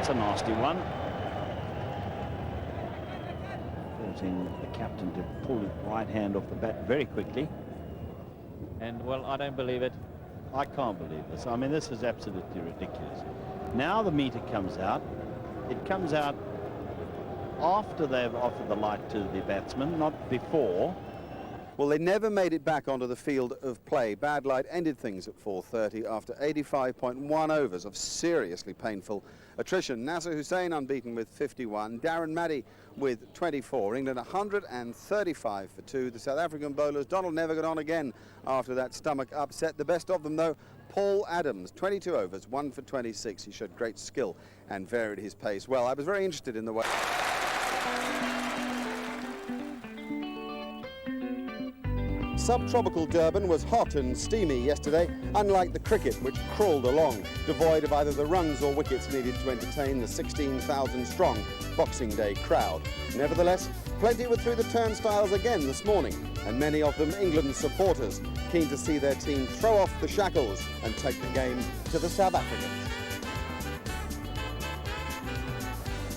that's a nasty one. Forcing the captain to pull his right hand off the bat very quickly. And, well, I don't believe it. I can't believe this. I mean, this is absolutely ridiculous. Now the meter comes out. It comes out after they've offered the light to the batsman, not before. Well, they never made it back onto the field of play. Bad light ended things at 4:30 after 85.1 overs of seriously painful attrition. NASSER Hussain unbeaten with 51, Darren Maddy with 24. England 135 for 2. The South African bowlers, Donald never got on again after that stomach upset. The best of them, though, Paul Adams, 22 overs, 1 for 26. He showed great skill and varied his pace well. I was very interested in the way... Subtropical Durban was hot and steamy yesterday, unlike the cricket, which crawled along, devoid of either the runs or wickets needed to entertain the 16,000-strong Boxing Day crowd. Nevertheless, plenty were through the turnstiles again this morning, and many of them England supporters, keen to see their team throw off the shackles and take the game to the South Africans.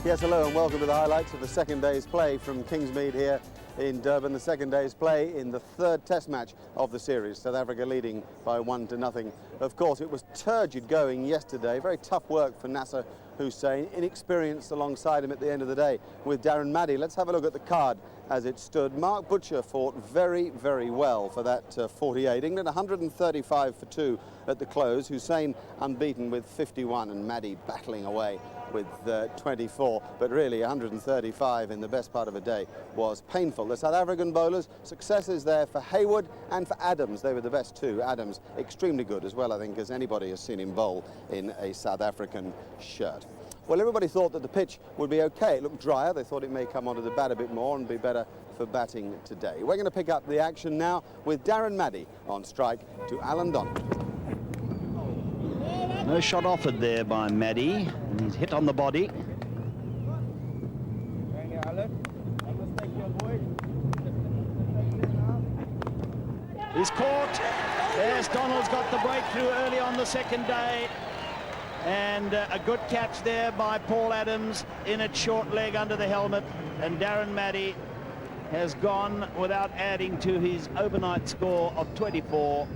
Yes, hello and welcome to the highlights of the second day's play from Kingsmead here in Durban. The second day's play in the third test match of the series. South Africa leading by 1-0. Of course, it was turgid going yesterday. Very tough work for NASSER Hussain, inexperienced alongside him at the end of the day with Darren Maddy. Let's have a look at the card as it stood. Mark Butcher fought very, very well for that 48. England 135 for 2 at the close. Hussain unbeaten with 51 and Maddy battling away with 24, but really 135 in the best part of a day was painful. The South African bowlers, successes there for Hayward and for Adams. They were the best two. Adams extremely good as well, I think, as anybody has seen him bowl in a South African shirt. Well, everybody thought that the pitch would be okay. It looked drier. They thought it may come onto the bat a bit more and be better for batting today. We're going to pick up the action now with Darren Maddy on strike to Alan Donald. No shot offered there by Maddy, and he's hit on the body. He's caught. There's Donald's got the breakthrough early on the second day. And a good catch there by Paul Adams in its short leg under the helmet. And Darren Maddy has gone without adding to his overnight score of 24.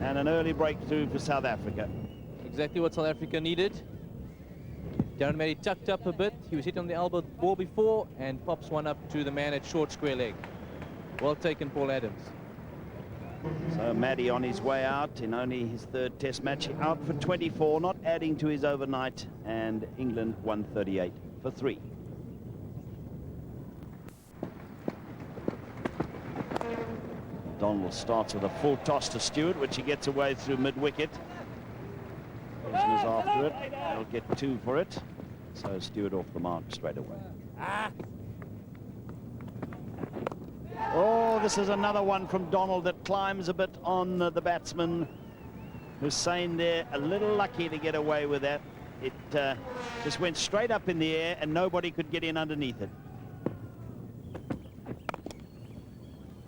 And an early breakthrough for South Africa. Exactly what South Africa needed. Darren Maddy tucked up a bit. He was hit on the elbow ball before and pops one up to the man at short square leg. Well taken, Paul Adams. So Maddy on his way out in only his third test match, out for 24, not adding to his overnight, and England 138 for 3. Donald starts with a full toss to Stewart, which he gets away through mid-wicket. Prisoners after it. They'll get 2 for it. So Stewart off the mark straight away. Oh, this is another one from Donald that climbs a bit on the batsman. Hussain there, a little lucky to get away with that. It just went straight up in the air and nobody could get in underneath it.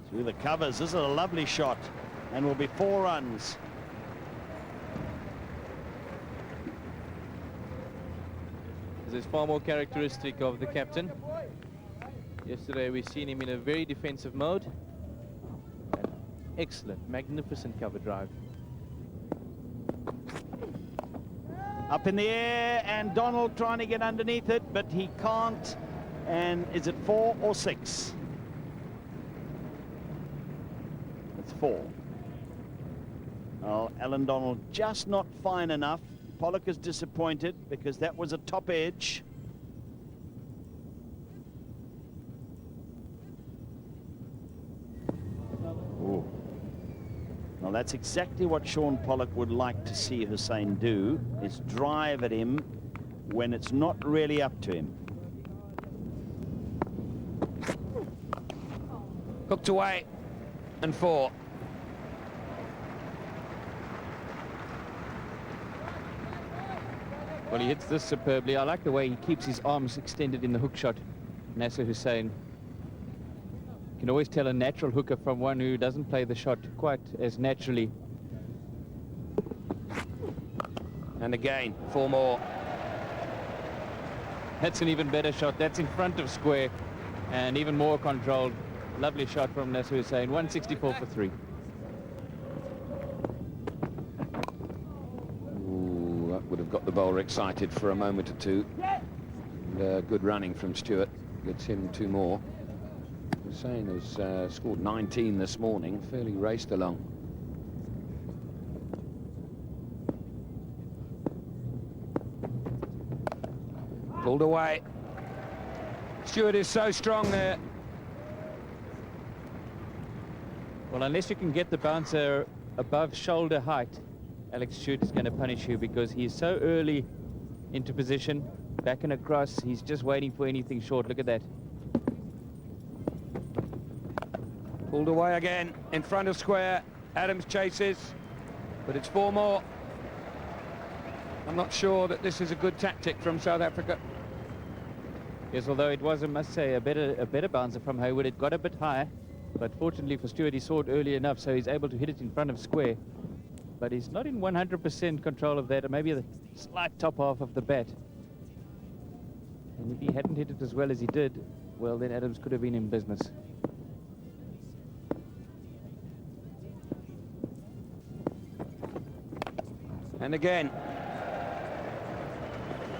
Through the covers. This is a lovely shot and will be 4 runs. This is far more characteristic of the captain. Yesterday we've seen him in a very defensive mode. An excellent, magnificent cover drive. Up in the air and Donald trying to get underneath it, but he can't. And is it 4 or 6? It's 4. Well, Alan Donald just not fine enough. Pollock is disappointed because that was a top edge. Ooh. Well, that's exactly what Sean Pollock would like to see Hussain do, is drive at him when it's not really up to him. Hooked away and 4. Well, he hits this superbly. I like the way he keeps his arms extended in the hook shot. NASSER Hussain. You can always tell a natural hooker from one who doesn't play the shot quite as naturally. And again, 4 more. That's an even better shot. That's in front of square and even more controlled. Lovely shot from NASSER Hussain. 164 for 3. Ooh, that would have got the bowler excited for a moment or two. And, good running from Stewart. Gets him 2 more. Hussain has scored 19 this morning. Fairly raced along. Pulled away. Stewart is so strong there. Well, unless you can get the bouncer above shoulder height, Alex Stewart is going to punish you because he's so early into position, back and across. He's just waiting for anything short. Look at that. Pulled away again in front of square. Adams chases, but it's 4 more. I'm not sure that this is a good tactic from South Africa. Yes, although it was, I must say, a better bouncer from Hayward. It got a bit high, but fortunately for Stewart, he saw it early enough, so he's able to hit it in front of square. But he's not in 100% control of that, or maybe the slight top half of the bat. And if he hadn't hit it as well as he did, well, then Adams could have been in business. And again,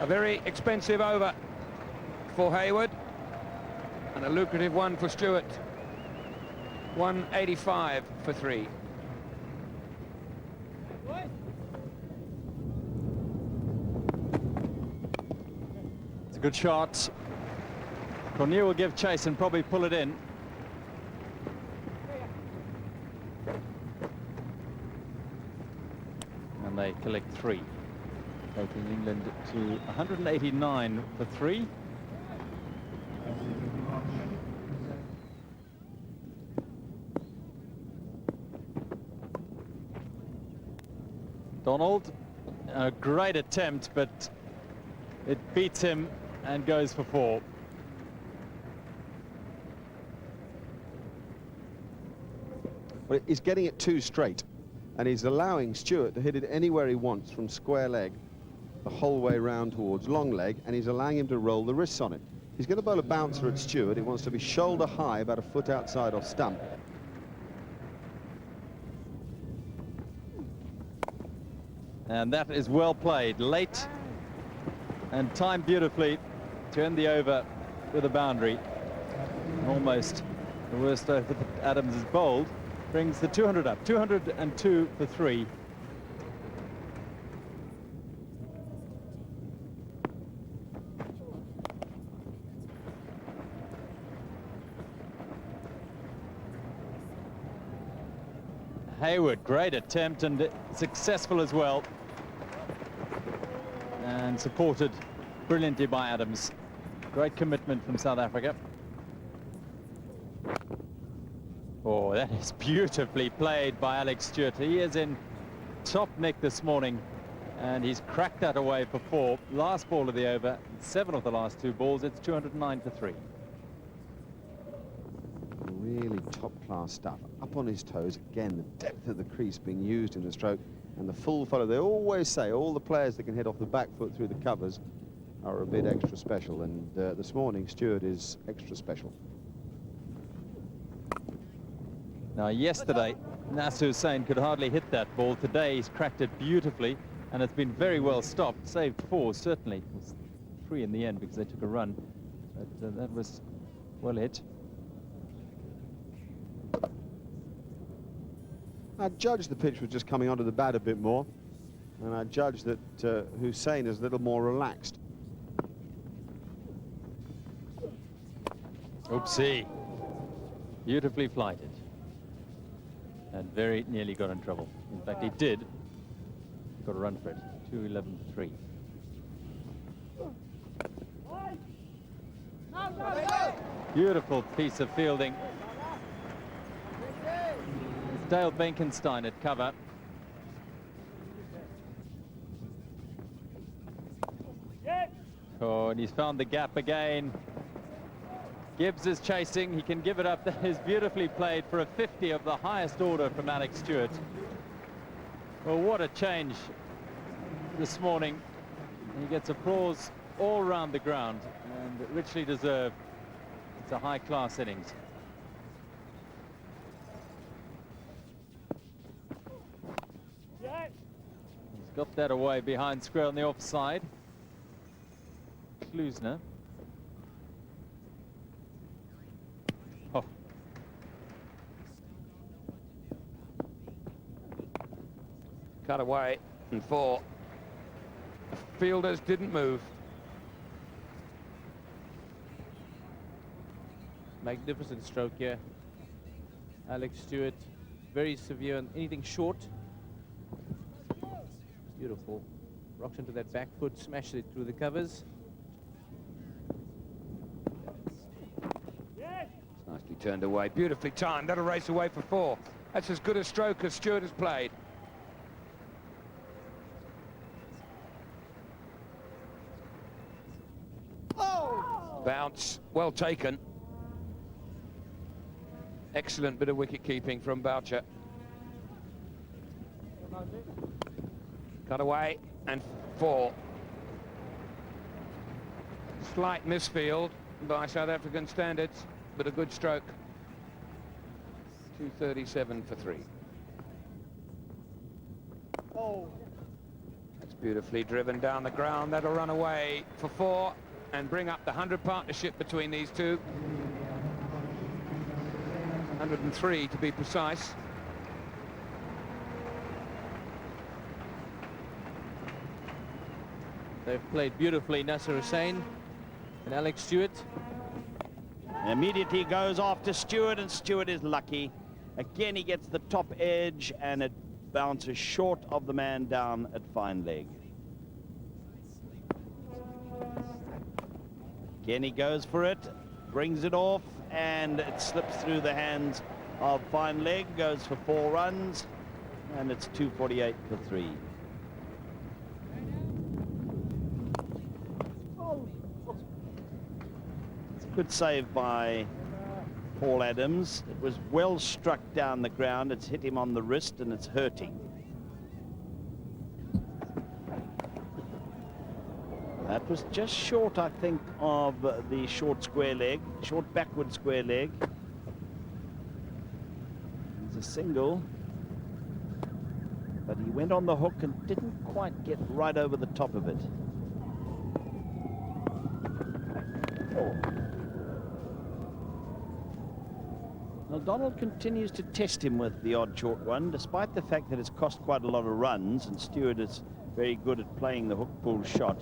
a very expensive over for Hayward and a lucrative one for Stewart. 185 for 3. It's a good shot. Cornelius will give chase and probably pull it in. And they collect 3, taking England to 189 for 3. Donald, a great attempt, but it beats him and goes for 4. Well, he's getting it too straight, and he's allowing Stewart to hit it anywhere he wants from square leg the whole way round towards long leg, and he's allowing him to roll the wrists on it. He's going to bowl a bouncer at Stewart. It wants to be shoulder high, about a foot outside off stump. And that is well played, late and timed beautifully to end the over with a boundary. Almost the worst over that Adams has bowled. Brings the 200 up, 202 for 3. Hayward, great attempt and successful as well. And supported brilliantly by Adams. Great commitment from South Africa. Oh, that is beautifully played by Alex Stewart. He is in top nick this morning, and he's cracked that away for 4. Last ball of the over, 7 of the last 2 balls. It's 209 for 3. Really top-class stuff. Up on his toes again. The depth of the crease being used in the stroke, and the full follow. They always say all the players that can hit off the back foot through the covers are a bit extra special, and this morning Stewart is extra special. Now, yesterday, NASSER Hussain could hardly hit that ball. Today, he's cracked it beautifully, and it's been very well stopped. Saved 4, certainly. It was 3 in the end because they took a run. But that was well hit. I judge the pitch was just coming onto the bat a bit more, and I judge that Hussain is a little more relaxed. Oopsie. Beautifully flighted. And very nearly got in trouble. In fact, he did. Got a run for it. 211 for 3. Beautiful piece of fielding. It's Dale Benkenstein at cover. Oh, and he's found the gap again. Gibbs is chasing. He can give it up. That is beautifully played for a 50 of the highest order from Alex Stewart. Well, what a change this morning. He gets applause all around the ground, and richly deserved. It's a high-class innings. He's got that away behind square on the offside. Klusner. Oh. Cut away and 4. The fielders didn't move. Magnificent stroke here. ALEC Stewart, very severe on anything short. Beautiful. Rocks into that back foot, smashes it through the covers. It's nicely turned away, beautifully timed. That'll race away for 4. That's as good a stroke as Stewart has played. Bounce, well taken. Excellent bit of wicket keeping from Boucher. Cut away and 4. Slight misfield by South African standards, but a good stroke. 237 for 3. That's beautifully driven down the ground. That'll run away for 4 and bring up the 100 partnership between these two. 103 to be precise. They've played beautifully, NASSER Hussain and ALEC Stewart. Immediately goes after Stewart, and Stewart is lucky. Again, he gets the top edge, and it bounces short of the man down at fine leg. Again, he goes for it, brings it off, and it slips through the hands of fine leg, goes for 4 runs, and it's 248 for 3. It's a good save by Paul Adams. It was well struck down the ground. It's hit him on the wrist, and it's hurting. That was just short, I think, of the short square leg, short backward square leg. It's a single, but he went on the hook and didn't quite get right over the top of it. Well, Donald continues to test him with the odd short one, despite the fact that it's cost quite a lot of runs, and Stewart is very good at playing the hook pull shot.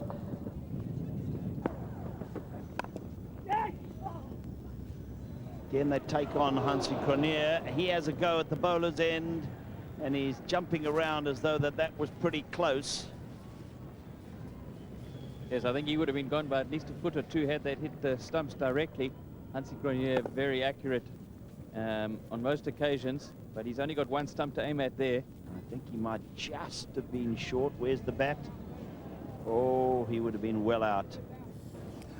Again, they take on Hansi Cronje. He has a go at the bowler's end, and he's jumping around as though that was pretty close. Yes, I think he would have been gone by at least a foot or 2 had they hit the stumps directly. Hansi Cronje very accurate on most occasions, but he's only got 1 stump to aim at there. I think he might just have been short. Where's the bat? Oh, he would have been well out.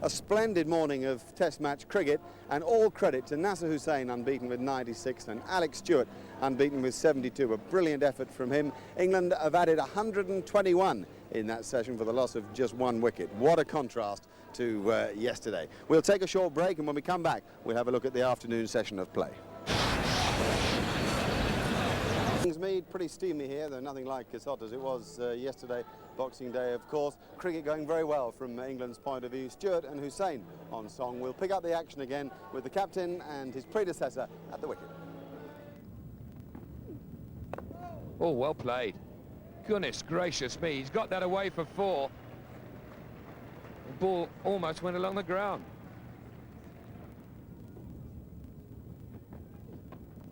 A splendid morning of Test match cricket, and all credit to NASSER Hussain, unbeaten with 96, and ALEC Stewart, unbeaten with 72. A brilliant effort from him. England have added 121 in that session for the loss of just 1 wicket. What a contrast to yesterday. We'll take a short break, and when we come back, we'll have a look at the afternoon session of play. Kingsmead, pretty steamy here, though nothing like as hot as it was yesterday, Boxing Day, of course. Cricket going very well from England's point of view. Stewart and Hussain on song. We'll pick up the action again with the captain and his predecessor at the wicket. Oh, well played. Goodness gracious me, he's got that away for 4. The ball almost went along the ground.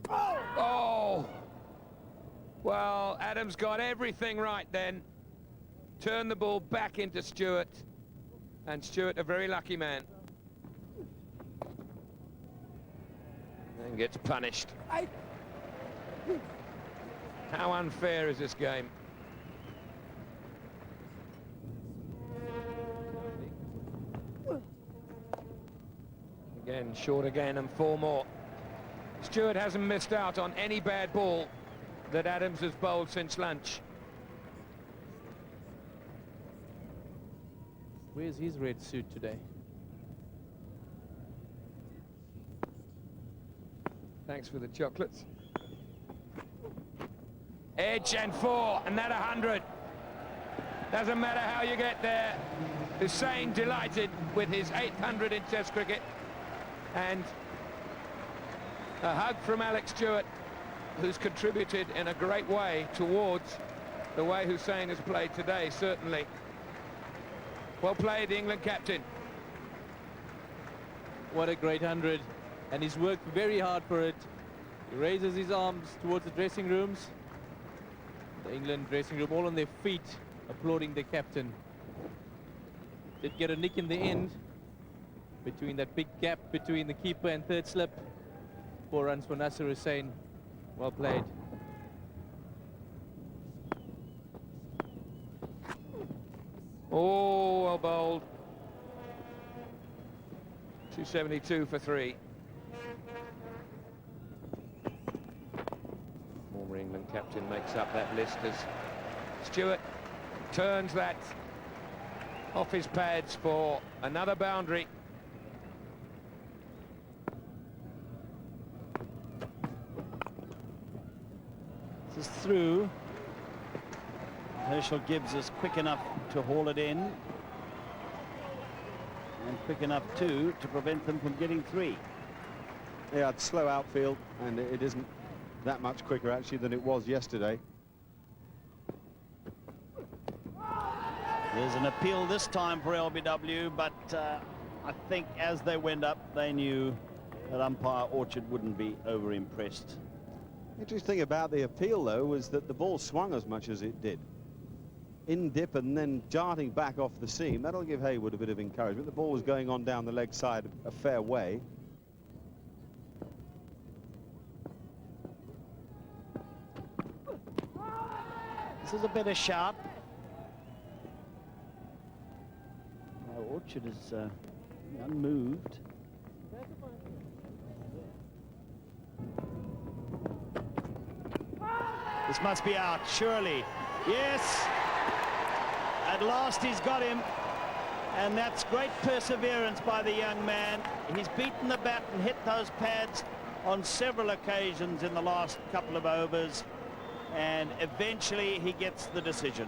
Oh! Well, Adams got everything right then. Turned the ball back into Stewart. And Stewart, a very lucky man. And gets punished. How unfair is this game? Again, short again, and 4 more. Stewart hasn't missed out on any bad ball that Adams has bowled since lunch. Where's his red suit today? Thanks for the chocolates. Edge and 4, and that 100. Doesn't matter how you get there. Hussain delighted with his 800 in Test cricket. And a hug from ALEC Stewart, who's contributed in a great way towards the way Hussain has played today, certainly. Well played, the England captain. What a great 100, and he's worked very hard for it. He raises his arms towards the dressing rooms. The England dressing room all on their feet, applauding the captain. Did get a nick in the end, between that big gap between the keeper and third slip. 4 runs for NASSER Hussain. Well played. Oh, well bowled. 272 for 3. Former England captain makes up that list as Stewart turns that off his pads for another boundary. This is through. Herschel Gibbs is quick enough to haul it in, and quick enough too to prevent them from getting 3. Yeah, it's slow outfield, and it isn't that much quicker actually than it was yesterday. There's an appeal this time for LBW, but I think as they went up, they knew that umpire Orchard wouldn't be over impressed. Interesting thing about the appeal, though, was that the ball swung as much as it did. In dip and then darting back off the seam. That'll give Haywood a bit of encouragement. The ball was going on down the leg side a fair way. This is a better shot. Now Orchard is unmoved. This must be out, surely. Yes! At last he's got him. And that's great perseverance by the young man. He's beaten the bat and hit those pads on several occasions in the last couple of overs. And eventually he gets the decision.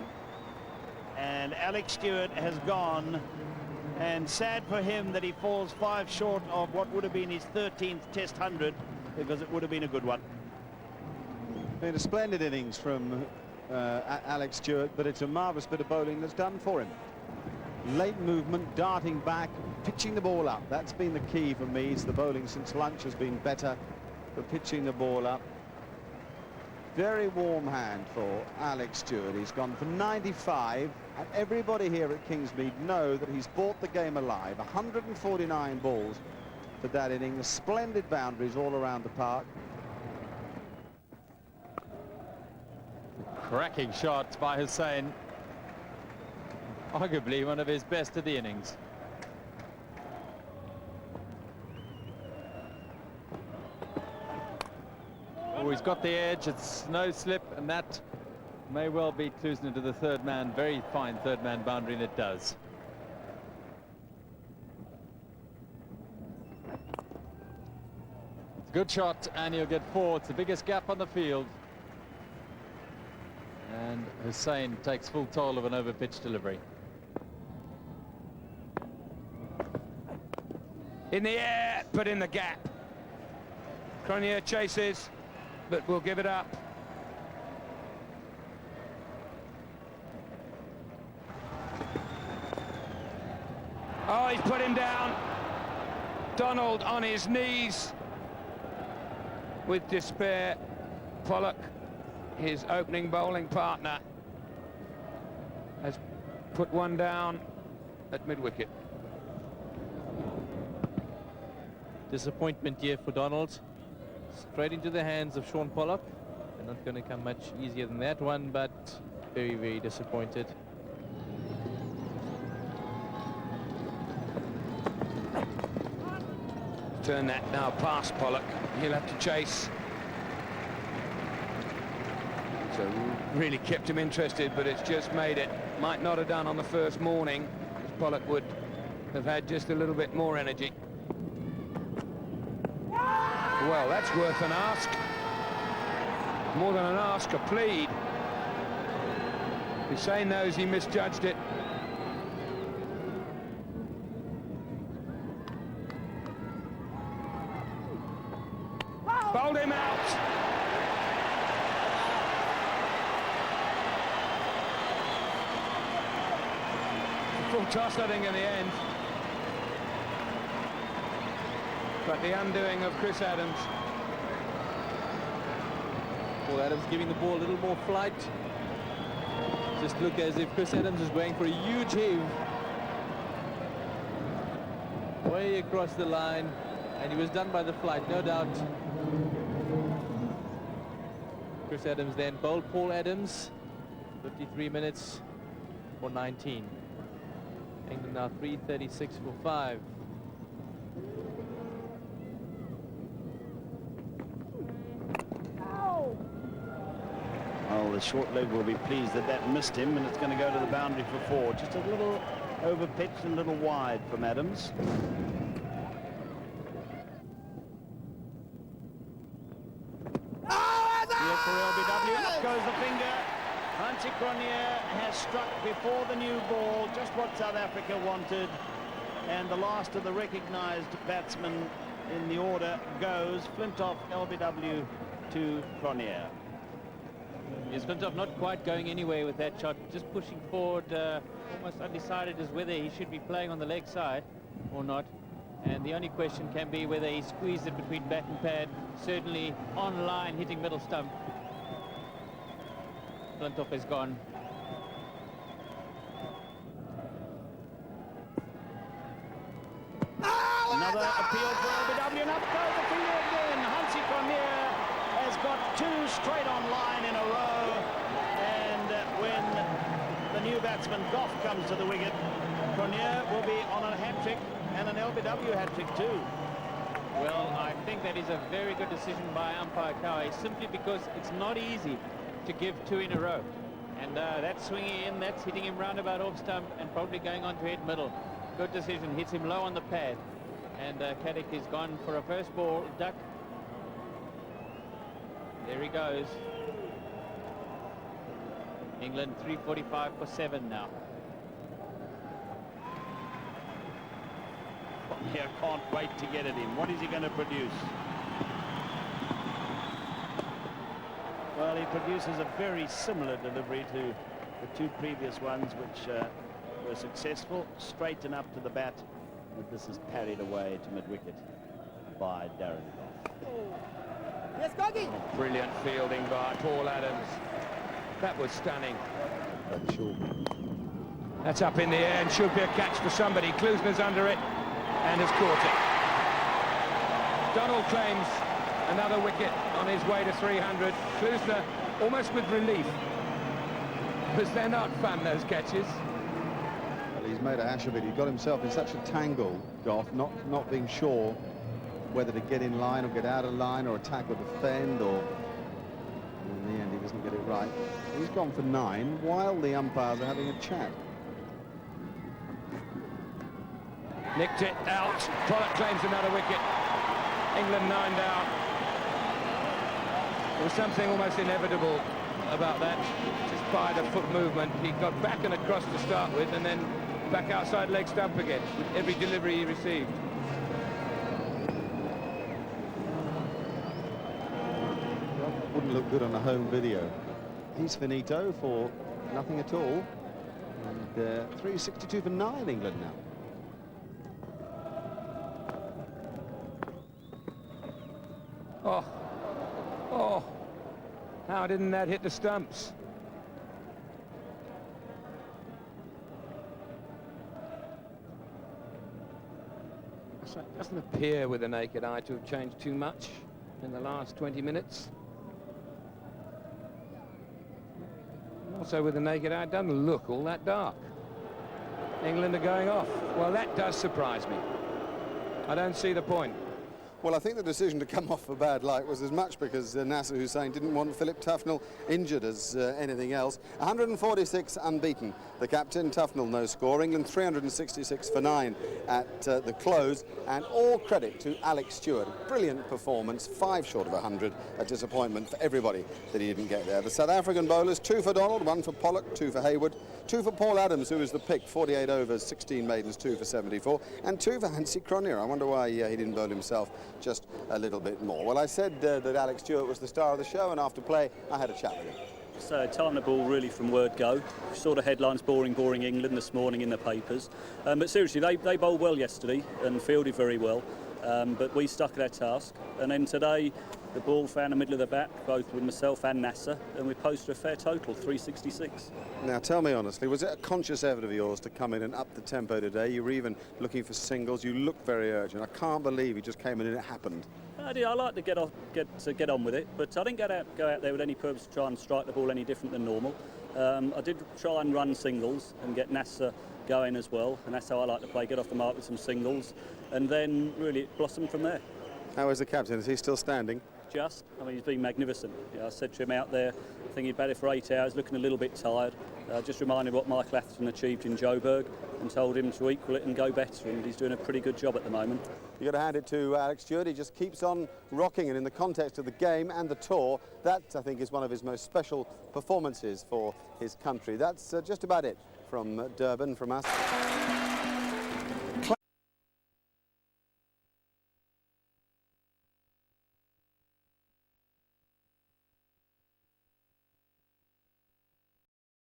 And ALEC Stewart has gone. And sad for him that he falls 5 short of what would have been his 13th Test 100, because it would have been a good one. Been a splendid innings from ALEC Stewart, but it's a marvellous bit of bowling that's done for him. Late movement, darting back, pitching the ball up. That's been the key for me. It's the bowling since lunch has been better for pitching the ball up. Very warm hand for ALEC Stewart. He's gone for 95, and everybody here at Kingsmead know that he's brought the game alive. 149 balls for that inning. Splendid boundaries all around the park. Cracking shot by Hussain. Arguably one of his best of the innings. Oh, he's got the edge. It's no slip, and that may well be closing into the third man. Very fine third man boundary, and it does. It's a good shot, and he'll get 4. It's the biggest gap on the field. And Hussain takes full toll of an over-pitch delivery. In the air, but in the gap. Cronier chases, but will give it up. Oh, he's put him down. Donald on his knees with despair. Pollock, his opening bowling partner, has put one down at mid-wicket. Disappointment here for Donald. Straight into the hands of Sean Pollock. They're not going to come much easier than that one, but very, very disappointed. Turn that now past Pollock. He'll have to chase. So really kept him interested, but it's just made it. Might not have done on the first morning. It's Pollock would have had just a little bit more energy. Well, that's worth an ask. More than an ask, a plead. Hussain knows he misjudged it. Bowled him out. Full toss, I think, in the end. But the undoing of Chris Adams. Paul Adams giving the ball a little more flight. Just look as if Chris Adams is going for a huge heave. Way across the line, and he was done by the flight, no doubt. Chris Adams then bowled Paul Adams. 53 minutes for 19. England now 336 for 5. Well, the short leg will be pleased that that missed him, and it's going to go to the boundary for 4. Just a little over-pitched and a little wide from Adams. Here for LBW, up goes the finger. Hansi Cronje has struck before the new ball, just what South Africa wanted. And the last of the recognised batsmen in the order goes. Flintoff, LBW to Cronje. Is Flintoff not quite going anywhere with that shot, just pushing forward, almost undecided as whether he should be playing on the leg side or not. And the only question can be whether he squeezed it between bat and pad, certainly on line, hitting middle stump. Flintoff is gone. Another appeal for LBW, and up goes the finger again. Hansi Cronje has got 2 straight on line in a row, and when the new batsman Goff comes to the wicket, Cronje will be on a hat-trick and an LBW hat-trick too. Well, I think that is a very good decision by umpire Cowie, simply because it's not easy to give 2 in a row. And that's swinging in, that's hitting him roundabout off stump and probably going on to hit middle. Good decision, hits him low on the pad. And Caddick is gone for a first ball, duck. There he goes. England 345 for 7 now. Yeah, can't wait to get at him. What is he going to produce? Well, he produces a very similar delivery to the 2 previous ones, which were successful. Straight and up to the bat. But this is parried away to mid-wicket by Darren Goff. Yes, Goggy. Oh, brilliant fielding by Paul Adams. That was stunning. That's up in the air and should be a catch for somebody. Klusner's under it and has caught it. Donald claims another wicket on his way to 300. Klusner almost with relief, because they're not fun, those catches. Well, he's made a hash of it. He got himself in such a tangle, Goff, not being sure whether to get in line or get out of line or attack or defend, or in the end he doesn't get it right. He's gone for 9 while the umpires are having a chat. Nicked it out. Pollock claims another wicket. England 9 down. There was something almost inevitable about that. Just by the foot movement, he got back and across to start with, and then back outside leg stump again with every delivery he received. Wouldn't look good on a home video. He's finito for nothing at all. And 362 for 9, England now. Oh, how didn't that hit the stumps? So it doesn't appear with the naked eye to have changed too much in the last 20 minutes. Also with the naked eye, it doesn't look all that dark. England are going off. Well, that does surprise me. I don't see the point. Well, I think the decision to come off for bad light was as much because NASSER Hussain didn't want Philip Tufnell injured as anything else. 146 unbeaten. The captain, Tufnell, no score. England 366 for 9 at the close. And all credit to ALEC Stewart. Brilliant performance, 5 short of 100. A disappointment for everybody that he didn't get there. The South African bowlers, 2 for Donald, 1 for Pollock, 2 for Hayward, 2 for Paul Adams, who was the pick, 48 overs, 16 maidens, 2 for 74, and 2 for Hansie Cronje. I wonder why he didn't bowl himself just a little bit more. Well, I said that ALEC Stewart was the star of the show, and after play, I had a chat with him. So time the ball really from word go. We saw the headlines boring England this morning in the papers. But seriously, they bowled well yesterday and fielded very well. But we stuck at our task. And then today, the ball found the middle of the bat, both with myself and NASSER, and we posted a fair total, 366. Now, tell me honestly, was it a conscious effort of yours to come in and up the tempo today? You were even looking for singles. You looked very urgent. I can't believe you just came in and it happened. I did. I like to get on with it, but I didn't go out there with any purpose to try and strike the ball any different than normal. I did try and run singles and get NASSER going as well, and that's how I like to play, get off the mark with some singles, and then really it blossomed from there. How is the captain? Is he still standing? I mean, he's been magnificent. I said to him out there, I think he'd batted for 8 hours, looking a little bit tired. Just reminded what Michael Atherton achieved in Joburg and told him to equal it and go better, and he's doing a pretty good job at the moment. You've got to hand it to ALEC Stewart. He just keeps on rocking, and in the context of the game and the tour, that, I think, is one of his most special performances for his country. That's just about it from Durban, from us.